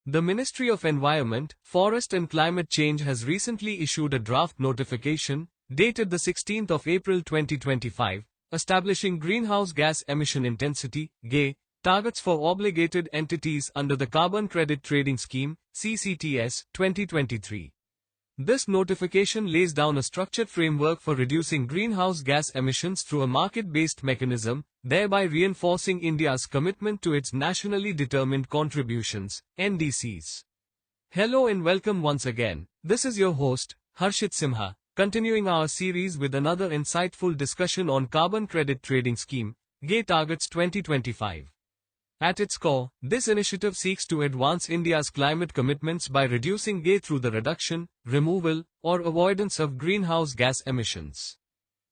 The Ministry of Environment, Forest and Climate Change has recently issued a draft notification, dated the 16th of April 2025, establishing greenhouse gas emission intensity (GEI) targets for obligated entities under the Carbon Credit Trading Scheme (CCTS) 2023. This notification lays down a structured framework for reducing greenhouse gas emissions through a market-based mechanism, thereby reinforcing India's commitment to its nationally determined contributions (NDCs). Hello and welcome once again. This is your host, Harshit Simha, continuing our series with another insightful discussion on Carbon Credit Trading Scheme (GEI Targets 2025). At its core, this initiative seeks to advance India's climate commitments by reducing GEI through the reduction, removal, or avoidance of greenhouse gas emissions.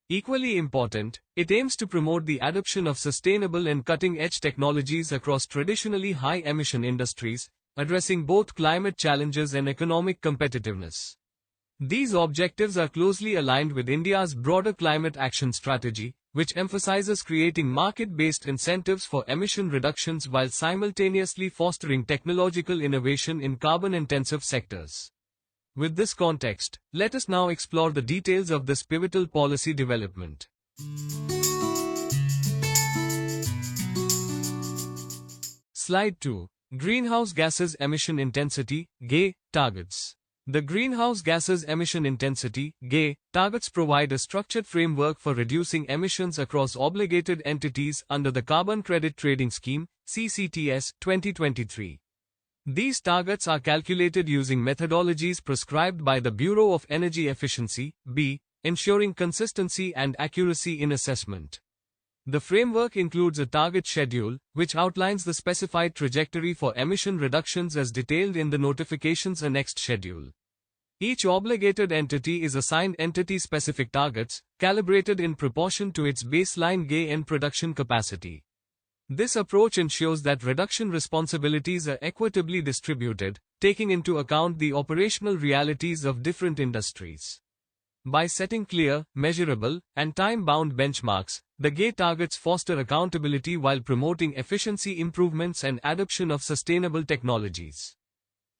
Equally important, it aims to promote the adoption of sustainable and cutting-edge technologies across traditionally high-emission industries, addressing both climate challenges and economic competitiveness. These objectives are closely aligned with India's broader climate action strategy, which emphasizes creating market-based incentives for emission reductions while simultaneously fostering technological innovation in carbon-intensive sectors. With this context, let us now explore the details of this pivotal policy development. Slide 2. Greenhouse Gases Emission Intensity (GEI) Targets. The Greenhouse Gases Emission Intensity (GEI) targets provide a structured framework for reducing emissions across obligated entities under the Carbon Credit Trading Scheme (CCTS) 2023. These targets are calculated using methodologies prescribed by the Bureau of Energy Efficiency (BEE), ensuring consistency and accuracy in assessment. The framework includes a target schedule, which outlines the specified trajectory for emission reductions as detailed in the notification's annexed schedule. Each obligated entity is assigned entity-specific targets, calibrated in proportion to its baseline GEI and production capacity. This approach ensures that reduction responsibilities are equitably distributed, taking into account the operational realities of different industries. By setting clear, measurable, and time-bound benchmarks, the GEI targets foster accountability while promoting efficiency improvements and adoption of sustainable technologies.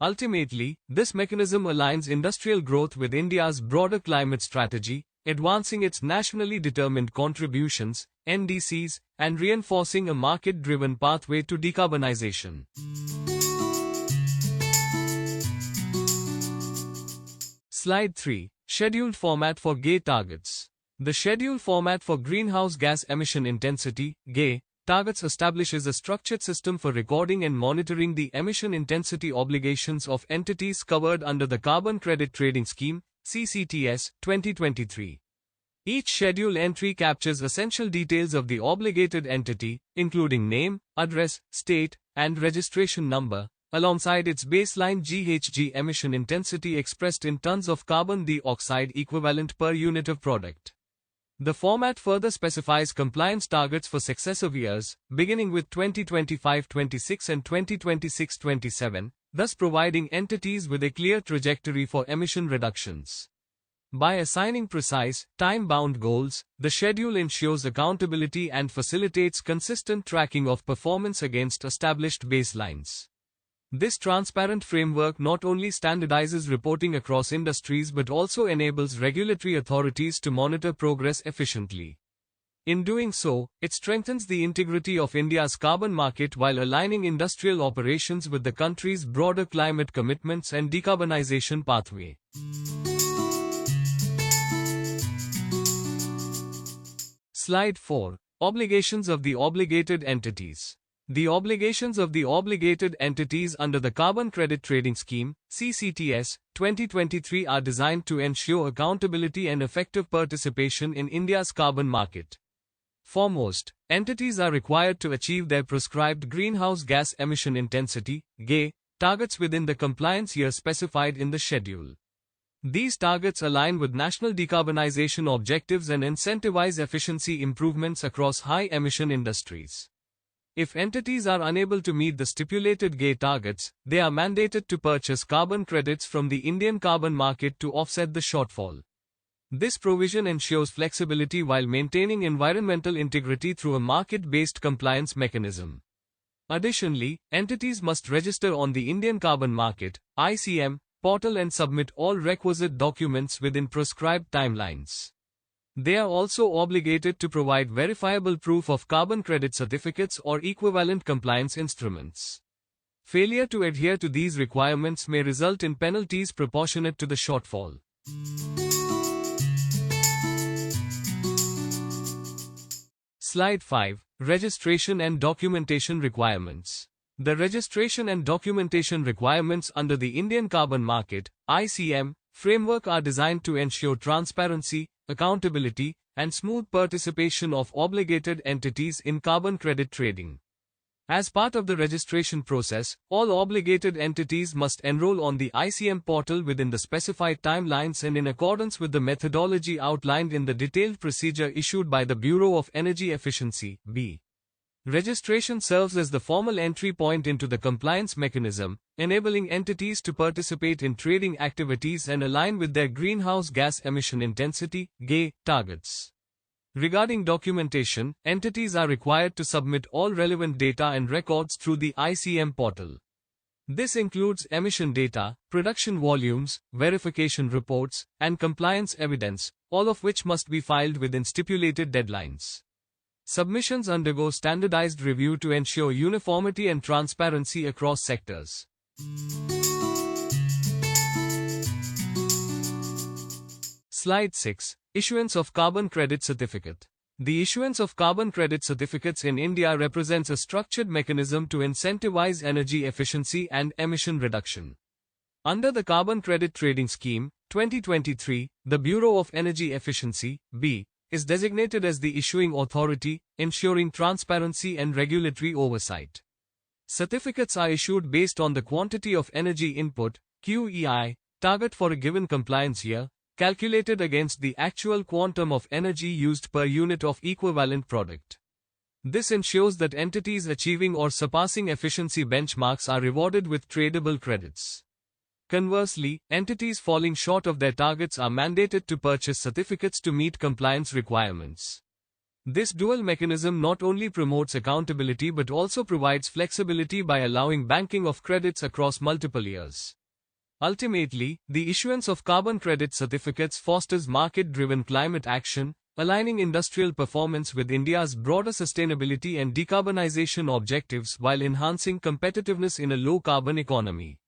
Ultimately, this mechanism aligns industrial growth with India's broader climate strategy, advancing its nationally determined contributions, NDCs, and reinforcing a market-driven pathway to decarbonization. Slide 3. Scheduled format for GEI targets. The schedule format for greenhouse gas emission intensity (GEI) targets establishes a structured system for recording and monitoring the emission intensity obligations of entities covered under the Carbon Credit Trading Scheme (CCTS) 2023. Each schedule entry captures essential details of the obligated entity, including name, address, state, and registration number, alongside its baseline GHG emission intensity expressed in tons of carbon dioxide equivalent per unit of product. The format further specifies compliance targets for successive years, beginning with 2025-26 and 2026-27, thus providing entities with a clear trajectory for emission reductions. By assigning precise, time-bound goals, the schedule ensures accountability and facilitates consistent tracking of performance against established baselines. This transparent framework not only standardizes reporting across industries but also enables regulatory authorities to monitor progress efficiently. In doing so, it strengthens the integrity of India's carbon market while aligning industrial operations with the country's broader climate commitments and decarbonization pathway. Slide 4. Obligations of the obligated entities. The obligations of the obligated entities under the Carbon Credit Trading Scheme (CCTS) 2023 are designed to ensure accountability and effective participation in India's carbon market. Foremost, entities are required to achieve their prescribed greenhouse gas emission intensity (GEI) targets within the compliance year specified in the schedule. These targets align with national decarbonization objectives and incentivize efficiency improvements across high-emission industries. If entities are unable to meet the stipulated GEI targets, they are mandated to purchase carbon credits from the Indian carbon market to offset the shortfall. This provision ensures flexibility while maintaining environmental integrity through a market-based compliance mechanism. Additionally, entities must register on the Indian Carbon Market (ICM) portal and submit all requisite documents within prescribed timelines. They are also obligated to provide verifiable proof of carbon credit certificates or equivalent compliance instruments. Failure to adhere to these requirements may result in penalties proportionate to the shortfall. Slide 5. Registration and documentation requirements. The registration and documentation requirements under the Indian Carbon Market (ICM) framework are designed to ensure transparency, accountability, and smooth participation of obligated entities in carbon credit trading. As part of the registration process, all obligated entities must enroll on the ICM portal within the specified timelines and in accordance with the methodology outlined in the detailed procedure issued by the Bureau of Energy Efficiency (BEE). Registration serves as the formal entry point into the compliance mechanism, enabling entities to participate in trading activities and align with their greenhouse gas emission intensity (GEI) targets. Regarding documentation, entities are required to submit all relevant data and records through the ICM portal. This includes emission data, production volumes, verification reports, and compliance evidence, all of which must be filed within stipulated deadlines. Submissions undergo standardized review to ensure uniformity and transparency across sectors. Slide 6. Issuance of Carbon Credit Certificate. The issuance of carbon credit certificates in India represents a structured mechanism to incentivize energy efficiency and emission reduction. Under the Carbon Credit Trading Scheme, 2023, the Bureau of Energy Efficiency (BEE) is designated as the issuing authority, ensuring transparency and regulatory oversight. Certificates are issued based on the quantity of energy input, QEI, target for a given compliance year, calculated against the actual quantum of energy used per unit of equivalent product. This ensures that entities achieving or surpassing efficiency benchmarks are rewarded with tradable credits. Conversely, entities falling short of their targets are mandated to purchase certificates to meet compliance requirements. This dual mechanism not only promotes accountability but also provides flexibility by allowing banking of credits across multiple years. Ultimately, the issuance of carbon credit certificates fosters market-driven climate action, aligning industrial performance with India's broader sustainability and decarbonization objectives while enhancing competitiveness in a low-carbon economy.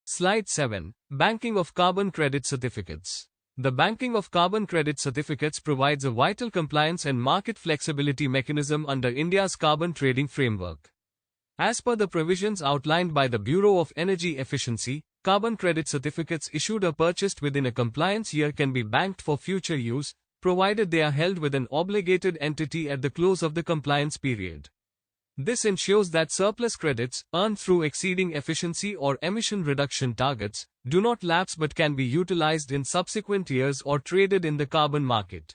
Slide 7. Banking of Carbon Credit Certificates. The banking of carbon credit certificates provides a vital compliance and market flexibility mechanism under India's carbon trading framework. As per the provisions outlined by the Bureau of Energy Efficiency, carbon credit certificates issued or purchased within a compliance year can be banked for future use, provided they are held with an obligated entity at the close of the compliance period. This ensures that surplus credits, earned through exceeding efficiency or emission reduction targets, do not lapse but can be utilized in subsequent years or traded in the carbon market.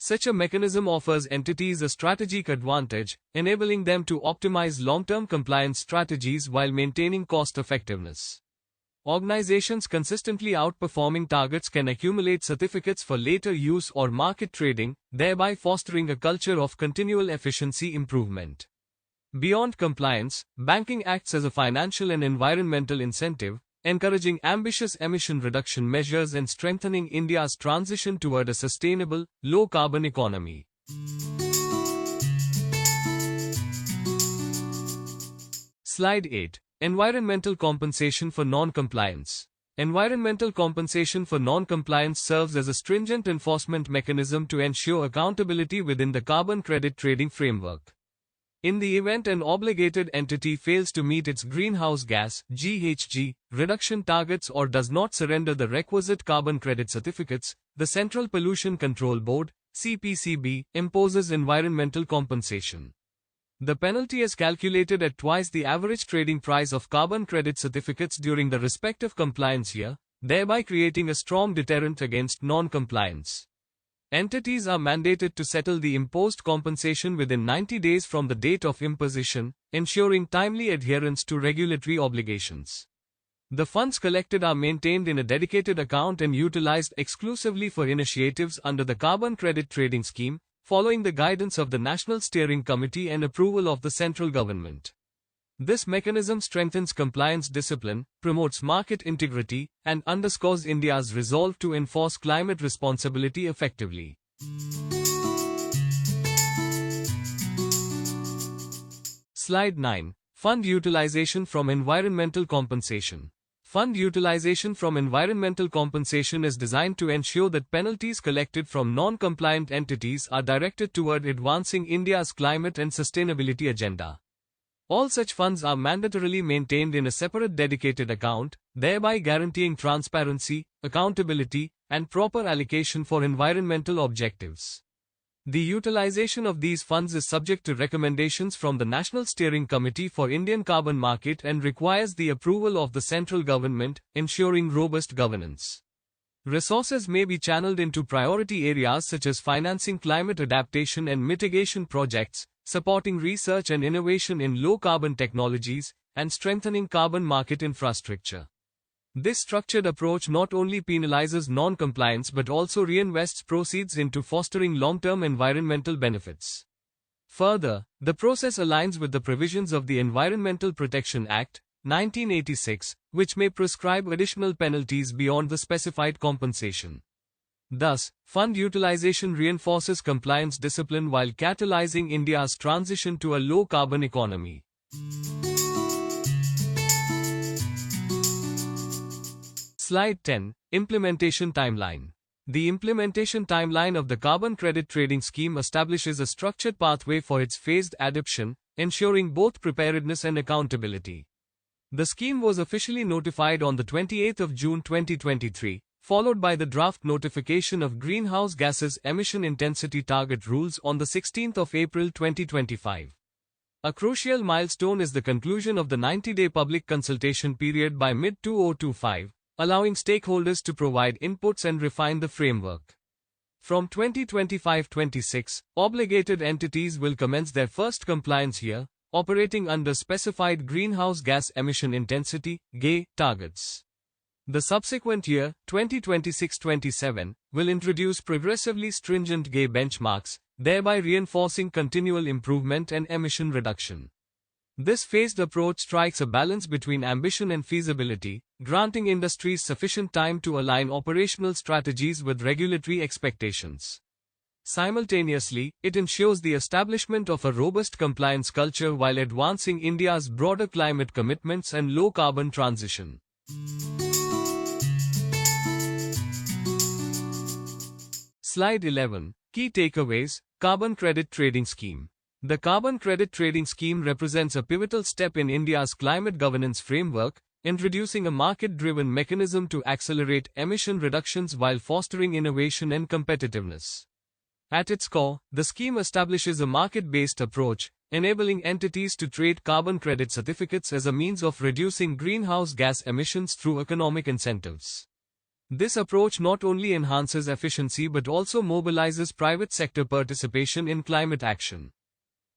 Such a mechanism offers entities a strategic advantage, enabling them to optimize long-term compliance strategies while maintaining cost-effectiveness. Organizations consistently outperforming targets can accumulate certificates for later use or market trading, thereby fostering a culture of continual efficiency improvement. Beyond compliance, banking acts as a financial and environmental incentive, encouraging ambitious emission reduction measures and strengthening India's transition toward a sustainable, low-carbon economy. Slide 8. Environmental compensation for non-compliance. Environmental compensation for non-compliance serves as a stringent enforcement mechanism to ensure accountability within the carbon credit trading framework. In the event an obligated entity fails to meet its greenhouse gas (GHG) reduction targets or does not surrender the requisite carbon credit certificates, the Central Pollution Control Board (CPCB) imposes environmental compensation. The penalty is calculated at twice the average trading price of carbon credit certificates during the respective compliance year, thereby creating a strong deterrent against non-compliance. Entities are mandated to settle the imposed compensation within 90 days from the date of imposition, ensuring timely adherence to regulatory obligations. The funds collected are maintained in a dedicated account and utilized exclusively for initiatives under the Carbon Credit Trading Scheme, following the guidance of the National Steering Committee and approval of the central government. This mechanism strengthens compliance discipline, promotes market integrity, and underscores India's resolve to enforce climate responsibility effectively. Slide 9. Fund utilization from environmental compensation. Fund utilization from environmental compensation is designed to ensure that penalties collected from non-compliant entities are directed toward advancing India's climate and sustainability agenda. All such funds are mandatorily maintained in a separate dedicated account, thereby guaranteeing transparency, accountability, and proper allocation for environmental objectives. The utilization of these funds is subject to recommendations from the National Steering Committee for Indian Carbon Market and requires the approval of the central government, ensuring robust governance. Resources may be channeled into priority areas such as financing climate adaptation and mitigation projects, supporting research and innovation in low-carbon technologies, and strengthening carbon market infrastructure. This structured approach not only penalizes non-compliance but also reinvests proceeds into fostering long-term environmental benefits. Further, the process aligns with the provisions of the Environmental Protection Act, 1986, which may prescribe additional penalties beyond the specified compensation. Thus, fund utilization reinforces compliance discipline while catalyzing India's transition to a low-carbon economy. Slide 10. Implementation Timeline. The implementation timeline of the Carbon Credit Trading Scheme establishes a structured pathway for its phased adoption, ensuring both preparedness and accountability. The scheme was officially notified on the 28th of June 2023, followed by the draft notification of greenhouse gases emission intensity target rules on the 16th of April 2025. A crucial milestone is the conclusion of the 90-day public consultation period by mid-2025, allowing stakeholders to provide inputs and refine the framework. From 2025-26, obligated entities will commence their first compliance year, operating under specified greenhouse gas emission intensity (GEI) targets. The subsequent year, 2026-27, will introduce progressively stringent GEI benchmarks, thereby reinforcing continual improvement and emission reduction. This phased approach strikes a balance between ambition and feasibility, granting industries sufficient time to align operational strategies with regulatory expectations. Simultaneously, it ensures the establishment of a robust compliance culture while advancing India's broader climate commitments and low-carbon transition. Slide 11. Key takeaways: Carbon Credit Trading Scheme. The Carbon Credit Trading Scheme represents a pivotal step in India's climate governance framework, introducing a market-driven mechanism to accelerate emission reductions while fostering innovation and competitiveness. At its core, the scheme establishes a market-based approach, enabling entities to trade carbon credit certificates as a means of reducing greenhouse gas emissions through economic incentives. This approach not only enhances efficiency but also mobilizes private sector participation in climate action.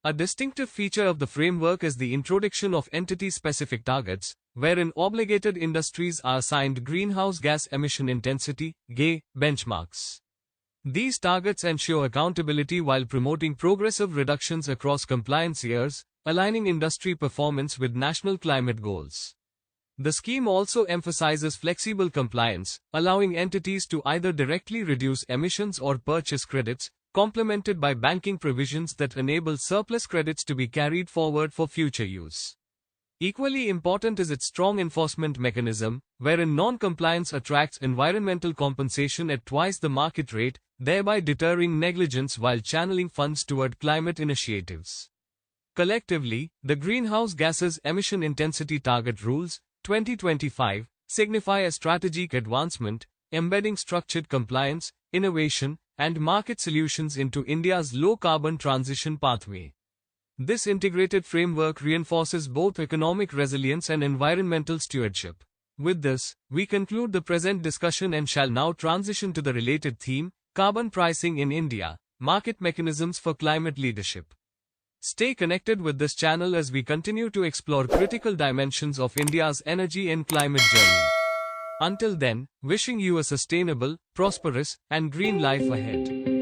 A distinctive feature of the framework is the introduction of entity-specific targets, wherein obligated industries are assigned greenhouse gas emission intensity (GEI) benchmarks. These targets ensure accountability while promoting progressive reductions across compliance years, aligning industry performance with national climate goals. The scheme also emphasizes flexible compliance, allowing entities to either directly reduce emissions or purchase credits, complemented by banking provisions that enable surplus credits to be carried forward for future use. Equally important is its strong enforcement mechanism, wherein non-compliance attracts environmental compensation at twice the market rate, thereby deterring negligence while channeling funds toward climate initiatives. Collectively, the Greenhouse Gases Emission Intensity Target Rules, 2025, signify a strategic advancement, embedding structured compliance, innovation, and market solutions into India's low-carbon transition pathway. This integrated framework reinforces both economic resilience and environmental stewardship. With this, we conclude the present discussion and shall now transition to the related theme, carbon pricing in India, market mechanisms for climate leadership. Stay connected with this channel as we continue to explore critical dimensions of India's energy and climate journey. Until then, wishing you a sustainable, prosperous, and green life ahead.